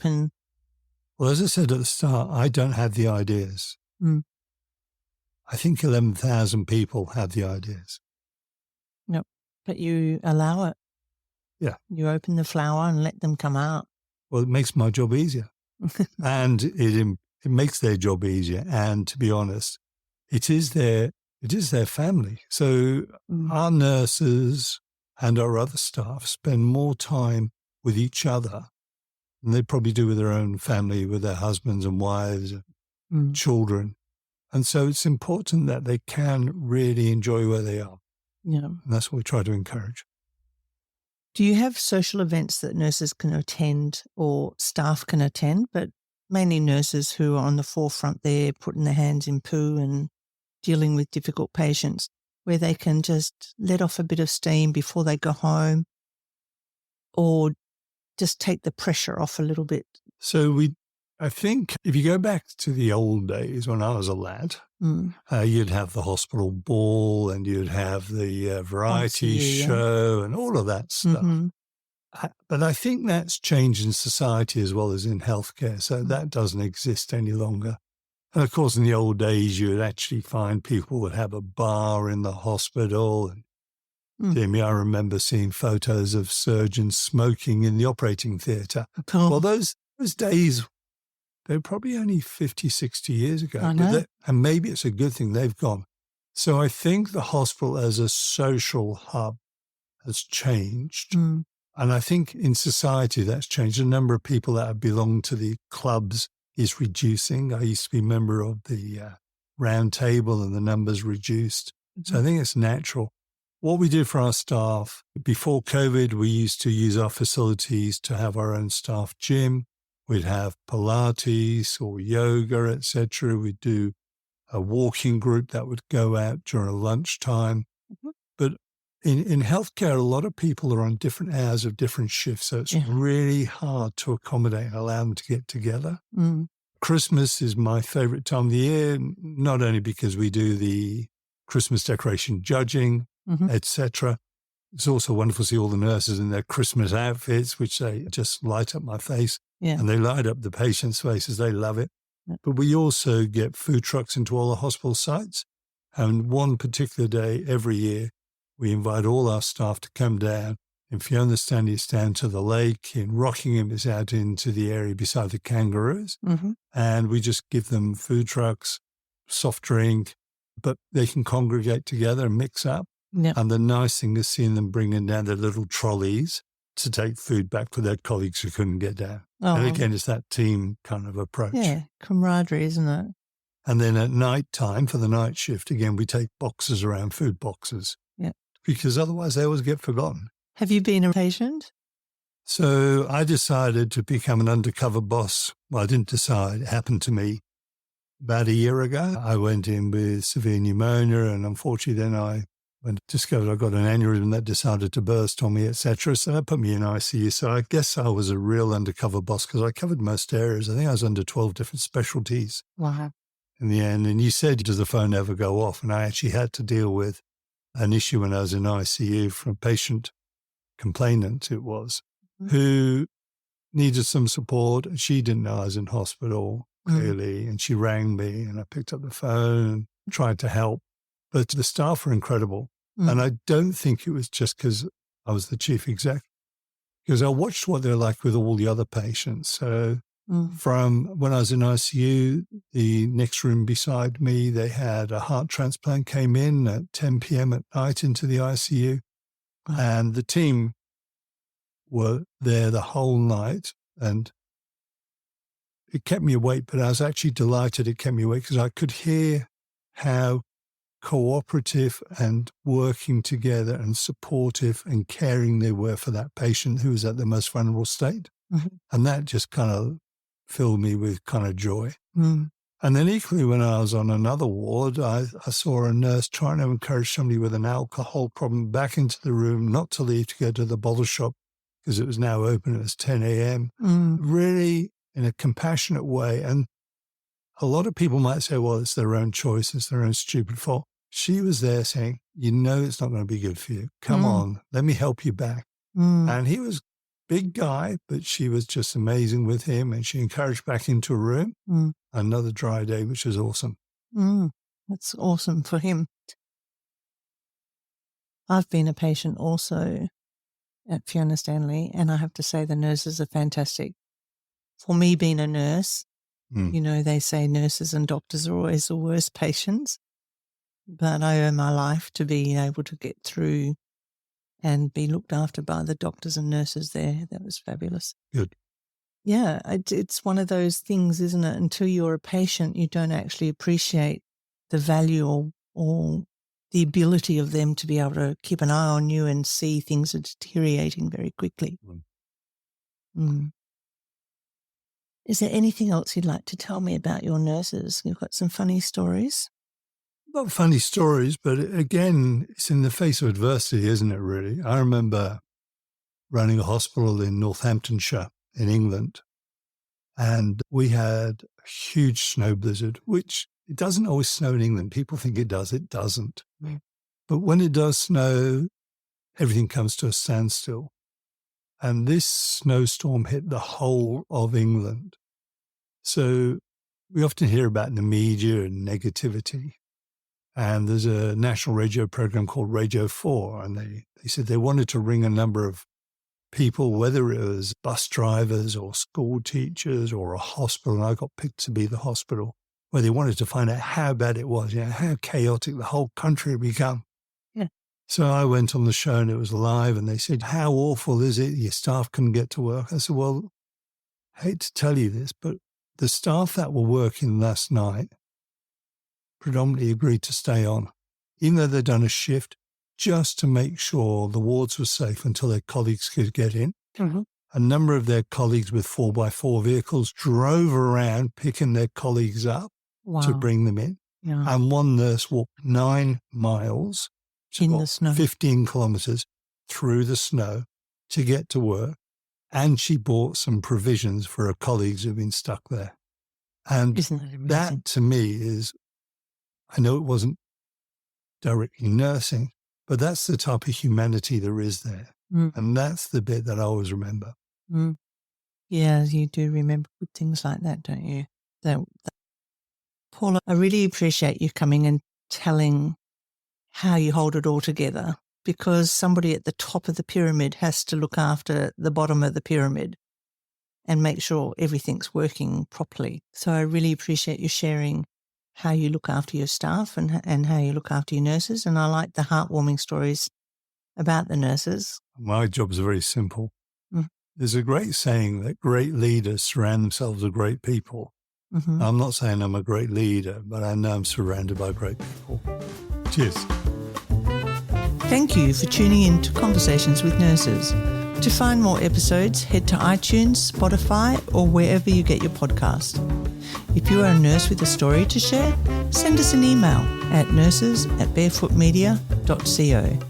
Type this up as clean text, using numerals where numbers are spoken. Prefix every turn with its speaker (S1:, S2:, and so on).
S1: and...
S2: Well, as I said at the start, I don't have the ideas.
S1: Mm.
S2: I think 11,000 people have the ideas.
S1: Yep. But you allow it.
S2: Yeah.
S1: You open the flower and let them come out.
S2: Well, it makes my job easier. And it makes their job easier. And to be honest, it is their family. So our nurses and our other staff spend more time with each other than they probably do with their own family, with their husbands and wives and children. And so it's important that they can really enjoy where they are.
S1: Yeah.
S2: And that's what we try to encourage.
S1: Do you have social events that nurses can attend or staff can attend, but mainly nurses who are on the forefront there, putting their hands in poo and dealing with difficult patients, where they can just let off a bit of steam before they go home or just take the pressure off a little bit?
S2: So I think if you go back to the old days when I was a lad, you'd have the hospital ball and you'd have the variety show and all of that stuff. But I think that's changed in society as well as in healthcare. So that doesn't exist any longer. And of course, in the old days, you would actually find people would have a bar in the hospital. And Jamie, I remember seeing photos of surgeons smoking in the operating theatre. Well, those days, they're probably only 50, 60 years ago.
S1: I know.
S2: And maybe it's a good thing they've gone. So I think the hospital as a social hub has changed. And I think in society that's changed. The number of people that have belonged to the clubs is reducing. I used to be a member of the round table and the numbers reduced. So I think it's natural. What we did for our staff, before COVID, we used to use our facilities to have our own staff gym. We'd have Pilates or yoga, etc. We'd do a walking group that would go out during lunchtime. But in healthcare, a lot of people are on different hours of different shifts, so it's really hard to accommodate and allow them to get together. Christmas is my favorite time of the year, not only because we do the Christmas decoration judging, etc. It's also wonderful to see all the nurses in their Christmas outfits, which they just light up my face. And they light up the patients' faces. They love it. But we also get food trucks into all the hospital sites. And one particular day every year, we invite all our staff to come down. In Fiona Stanley, it's down to the lake. In Rockingham, it's out into the area beside the kangaroos. And we just give them food trucks, soft drink, but they can congregate together and mix up. And the nice thing is seeing them bringing down their little trolleys to take food back for their colleagues who couldn't get down. And again, it's that team kind of approach.
S1: Yeah, camaraderie, isn't it?
S2: And then at night time for the night shift, again, we take boxes around, food boxes. Because otherwise they always get forgotten.
S1: Have you been a patient?
S2: So I decided to become an undercover boss. Well, I didn't decide. It happened to me about a year ago. I went in with severe pneumonia, and unfortunately then I discovered I got an aneurysm that decided to burst on me, etc. So that put me in ICU. So I guess I was a real undercover boss because I covered most areas. I think I was under 12 different specialties in the end. And you said, does the phone ever go off? And I actually had to deal with an issue when I was in ICU from a patient complainant, it was, who needed some support. She didn't know I was in hospital, clearly, and she rang me and I picked up the phone and tried to help. But the staff were incredible. And I don't think it was just because I was the chief exec, because I watched what they're like with all the other patients. So from when I was in ICU, the next room beside me, they had a heart transplant came in at 10 p.m. at night into the ICU. And the team were there the whole night. And it kept me awake, but I was actually delighted it kept me awake because I could hear how cooperative and working together and supportive and caring they were for that patient who was at the most vulnerable state. And that just kind of filled me with kind of joy. And then equally when I was on another ward, I saw a nurse trying to encourage somebody with an alcohol problem back into the room, not to leave to go to the bottle shop because it was now open. It was 10 a.m. Really in a compassionate way. And a lot of people might say, well, it's their own choice. It's their own stupid fault. She was there saying, you know, it's not going to be good for you. Come on, let me help you back. And he was big guy, but she was just amazing with him, and she encouraged back into a room. Another dry day, which was awesome.
S1: That's awesome for him. I've been a patient also at Fiona Stanley, and I have to say the nurses are fantastic. For me, being a nurse, you know, they say nurses and doctors are always the worst patients, but I owe my life to being able to get through and be looked after by the doctors and nurses there. That was fabulous.
S2: Good.
S1: Yeah, it's one of those things, isn't it? Until you're a patient, you don't actually appreciate the value or the ability of them to be able to keep an eye on you and see things are deteriorating very quickly. Is there anything else you'd like to tell me about your nurses? You've got some funny stories?
S2: Not funny stories, but again, it's in the face of adversity, isn't it, really? I remember running a hospital in Northamptonshire in England, and we had a huge snow blizzard, which it doesn't always snow in England. People think it does. It doesn't. But when it does snow, everything comes to a standstill. And this snowstorm hit the whole of England. So we often hear about the media and negativity. And there's a national radio program called Radio 4, and they said they wanted to ring a number of people, whether it was bus drivers or school teachers or a hospital, and I got picked to be the hospital, where they wanted to find out how bad it was, you know, how chaotic the whole country had become.
S1: Yeah.
S2: So I went on the show and it was live, and they said, how awful is it? Your staff couldn't get to work. I said, well, I hate to tell you this, but the staff that were working last night predominantly agreed to stay on, even though they'd done a shift, just to make sure the wards were safe until their colleagues could get in. A number of their colleagues with 4x4 vehicles drove around picking their colleagues up to bring them in.
S1: Yeah.
S2: And one nurse walked 9 miles,
S1: In the snow.
S2: 15 kilometres through the snow to get to work. And she bought some provisions for her colleagues who've been stuck there. And
S1: Isn't that amazing?
S2: that to me is, I know it wasn't directly nursing, but that's the type of humanity there is there. And that's the bit that I always remember.
S1: Yeah, you do remember good things like that, don't you? Paula, I really appreciate you coming and telling how you hold it all together, because somebody at the top of the pyramid has to look after the bottom of the pyramid and make sure everything's working properly. So I really appreciate you sharing how you look after your staff and how you look after your nurses. And I like the heartwarming stories about the nurses.
S2: My job's very simple. There's a great saying that great leaders surround themselves with great people. I'm not saying I'm a great leader, but I know I'm surrounded by great people. Cheers.
S1: Thank you for tuning in to Conversations with Nurses. To find more episodes, head to iTunes, Spotify, or wherever you get your podcast. If you are a nurse with a story to share, send us an email at nurses@barefootmedia.co.